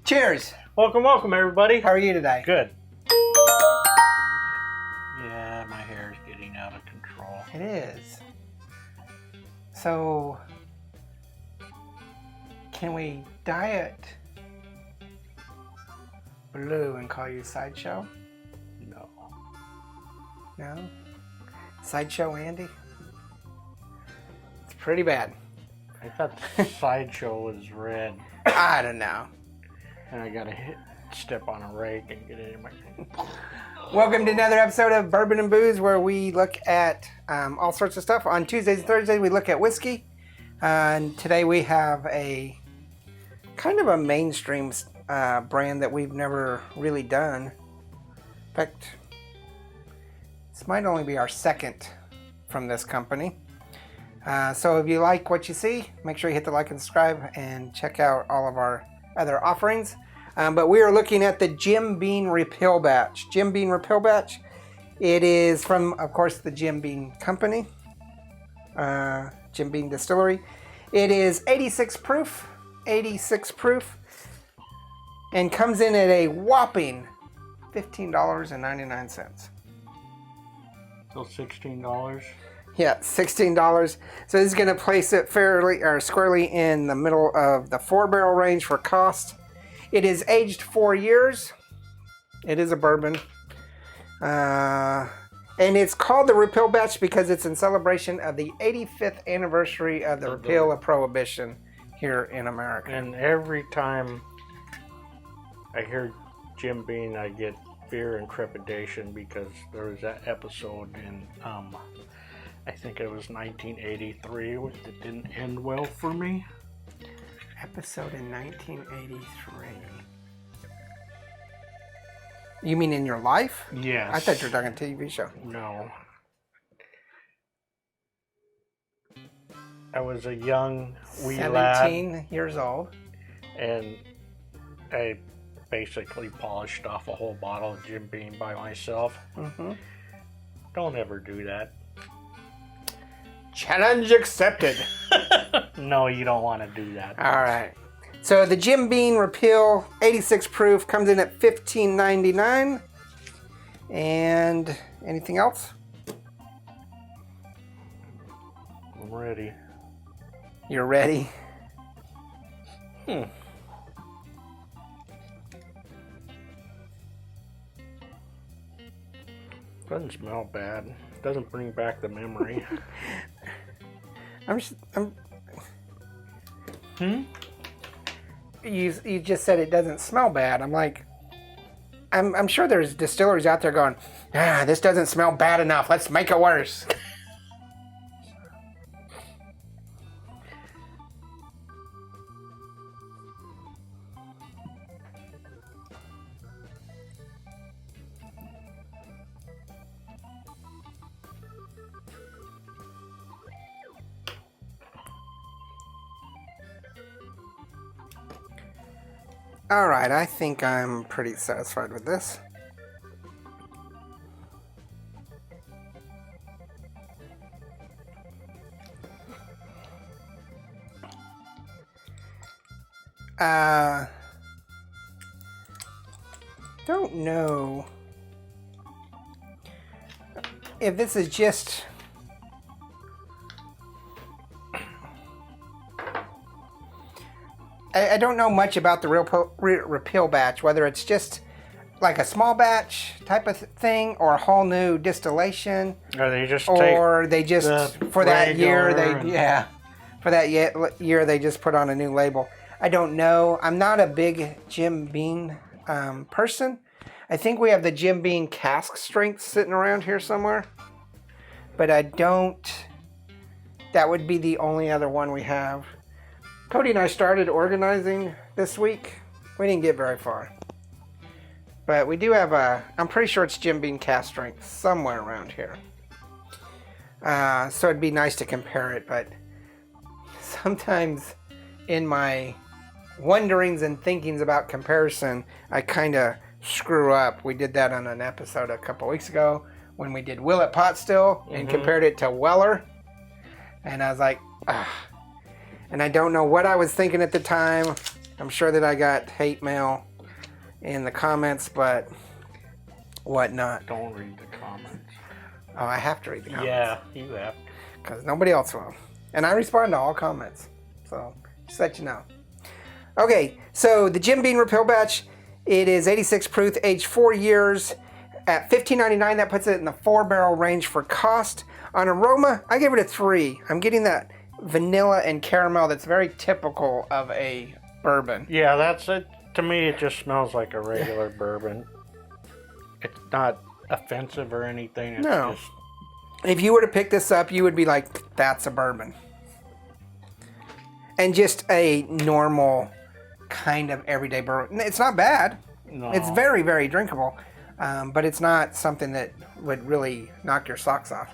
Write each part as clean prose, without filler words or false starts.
Cheers. Welcome, everybody. How are you today? Good. Yeah, my hair is getting out of control. It is. So, can we dye it blue and call you Sideshow? No. No? Sideshow Andy? It's pretty bad. I thought the sideshow was red. I don't know. And I gotta step on a rake and get it in my... Welcome to another episode of Bourbon and Booze, where we look at all sorts of stuff. On Tuesdays and Thursdays, we look at whiskey. And today we have a kind of a mainstream brand that we've never really done. In fact, this might only be our second from this company. So if you like what you see, make sure you hit the like and subscribe and check out all of our other offerings. But we are looking at the Jim Beam Repeal batch. Jim Beam Repeal batch. It is from, of course, the Jim Beam Company. Jim Beam Distillery. It is 86 proof. 86 proof. And comes in at a whopping $15.99. Still $16? Yeah, $16. So this is going to place it fairly or squarely in the middle of the 4-barrel range for cost. It is aged 4 years. It is a bourbon. And it's called the Repeal batch because it's in celebration of the 85th anniversary of the repeal of Prohibition here in America. And every time I hear Jim Beam, I get fear and trepidation because there was that episode in... I think it was 1983 that didn't end well for me. Episode in 1983. You mean in your life? Yes. I thought you were talking TV show. No. I was a young wee 17 lad, years old. and I basically polished off a whole bottle of Jim Beam by myself. Mm-hmm. Don't ever do that. Challenge accepted. No, you don't want to do that. All right. So the Jim Beam Repeal 86 proof comes in at $15.99. And anything else? I'm ready. You're ready? Doesn't smell bad. Doesn't bring back the memory. You just said it doesn't smell bad. I'm like, I'm sure there's distilleries out there going, this doesn't smell bad enough. Let's make it worse. Alright, I think I'm pretty satisfied with this. Don't know if this is just... I don't know much about the Repeal batch, whether it's just like a small batch type of thing or a whole new distillation. Or they just for that year for that year they just put on a new label. I don't know. I'm not a big Jim Beam person. I think we have the Jim Beam cask strength sitting around here somewhere, but I don't. That would be the only other one we have. Cody and I started organizing this week. We didn't get very far. But we do have I'm pretty sure it's Jim Beam cask strength somewhere around here. So it'd be nice to compare it, but sometimes in my wonderings and thinkings about comparison, I kind of screw up. We did that on an episode a couple weeks ago when we did Willet Pot Still and compared it to Weller. And I was like, and I don't know what I was thinking at the time. I'm sure that I got hate mail in the comments, but whatnot. Don't read the comments. Oh, I have to read the comments. Yeah, you have. Because nobody else will. And I respond to all comments. So, just let you know. Okay, so the Jim Beam Repeal batch, it is 86 proof, aged 4 years. At $15.99, that puts it in the 4-barrel range for cost. On aroma, I gave it a 3. I'm getting that vanilla and caramel that's very typical of a bourbon. Yeah, that's it. To me, it just smells like a regular bourbon. It's not offensive or anything. It's No. just... If you were to pick this up, you would be like, that's a bourbon. And just a normal kind of everyday bourbon. It's not bad. No. It's very, very drinkable. But it's not something that would really knock your socks off.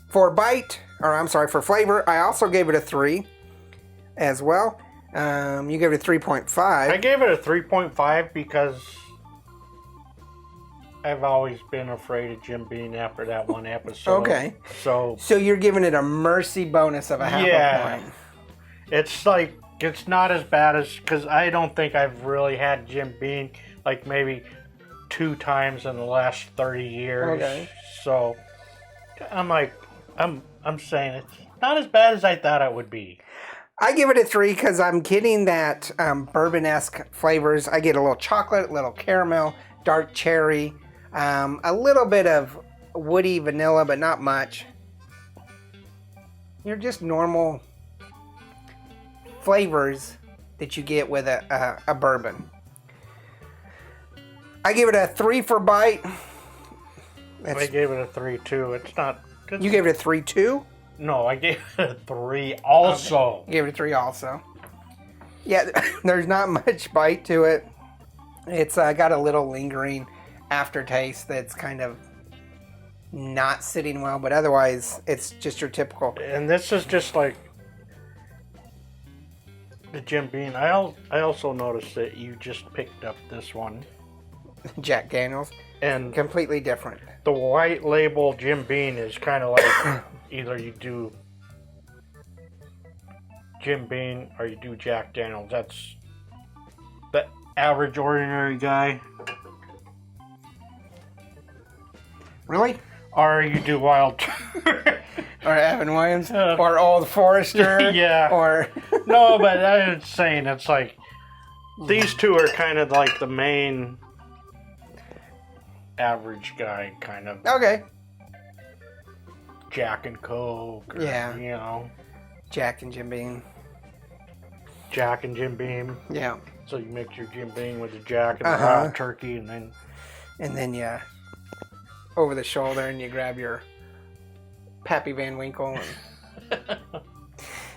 For bite, or I'm sorry, for flavor, I also gave it a 3 as well. You gave it a 3.5. I gave it a 3.5 because I've always been afraid of Jim Beam after that one episode. Okay. So you're giving it a mercy bonus of a half a point. It's like, it's not as bad as, because I don't think I've really had Jim Beam like maybe 2 times in the last 30 years. Okay. So I'm like, I'm saying it's not as bad as I thought it would be. I give it a 3 because I'm getting that bourbon-esque flavors. I get a little chocolate, a little caramel, dark cherry, a little bit of woody vanilla, but not much. You're just normal flavors that you get with a bourbon. I give it a 3 for bite. I gave it a 3 too. It's not. You gave it a 3 too? No, I gave it a 3 also. Okay. You gave it a 3 also. Yeah, there's not much bite to it. It's got a little lingering aftertaste that's kind of not sitting well, but otherwise it's just your typical. And this is just like the Jim Beam. I also noticed that you just picked up this one. Jack Daniels. And completely different. The white label Jim Beam is kind of like either you do Jim Beam or you do Jack Daniels. That's the average ordinary guy. Really? Or you do Wild or Evan Williams or Old Forester. Yeah. Or no, but I'm saying it's like these two are kind of like the main average guy kind of. Okay. Jack and Coke. Or, yeah. You know. Jack and Jim Beam. Jack and Jim Beam. Yeah. So you mix your Jim Beam with the Jack and the wild turkey, and then you over the shoulder and you grab your Pappy Van Winkle and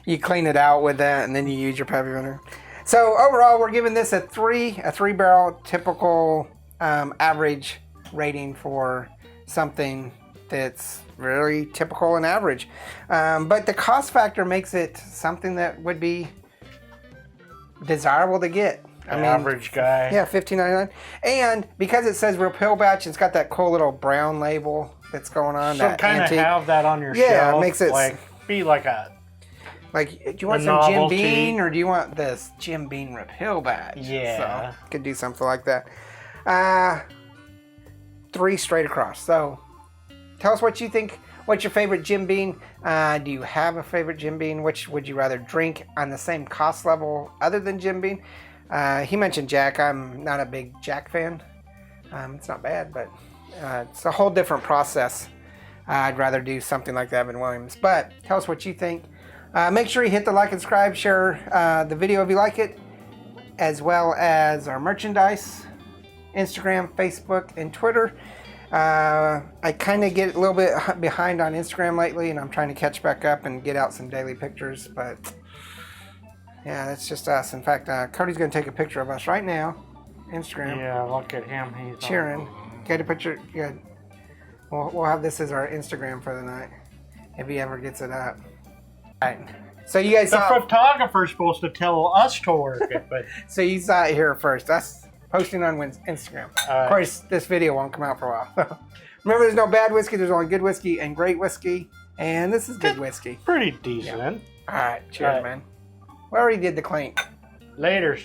you clean it out with that, and then you use your Pappy Van. So overall, we're giving this a 3-barrel typical average rating for something that's really typical and average. But the cost factor makes it something that would be desirable to get. Average guy. Yeah, $15.99. And because it says Repeal batch, it's got that cool little brown label that's going on. So kind of have that on your shelf. Yeah, it makes it like be like a. Like, do you want some novelty. Jim Beam or do you want this Jim Beam Repeal batch? Yeah. So, could do something like that. 3 straight across. So, tell us what you think. What's your favorite Jim Beam? Do you have a favorite Jim Beam? Which would you rather drink on the same cost level other than Jim Beam? He mentioned Jack. I'm not a big Jack fan. It's not bad, but it's a whole different process. I'd rather do something like the Evan Williams. But tell us what you think. Make sure you hit the like and subscribe. Share the video if you like it, as well as our merchandise, Instagram, Facebook, and Twitter. I kind of get a little bit behind on Instagram lately, and I'm trying to catch back up and get out some daily pictures, but yeah, that's just us. In fact, Cody's going to take a picture of us right now. Instagram. Yeah, look at him. He's cheering. Get a picture. Good. We'll have this as our Instagram for the night, if he ever gets it up. All right. So you guys the saw... photographer's supposed to tell us to work it, but... So you saw it here first. Us posting on Instagram. Of course, this video won't come out for a while. Remember, there's no bad whiskey. There's only good whiskey and great whiskey. And this is good whiskey. Pretty decent. Yeah. All right. Cheers, man. We already did the clink. Laters.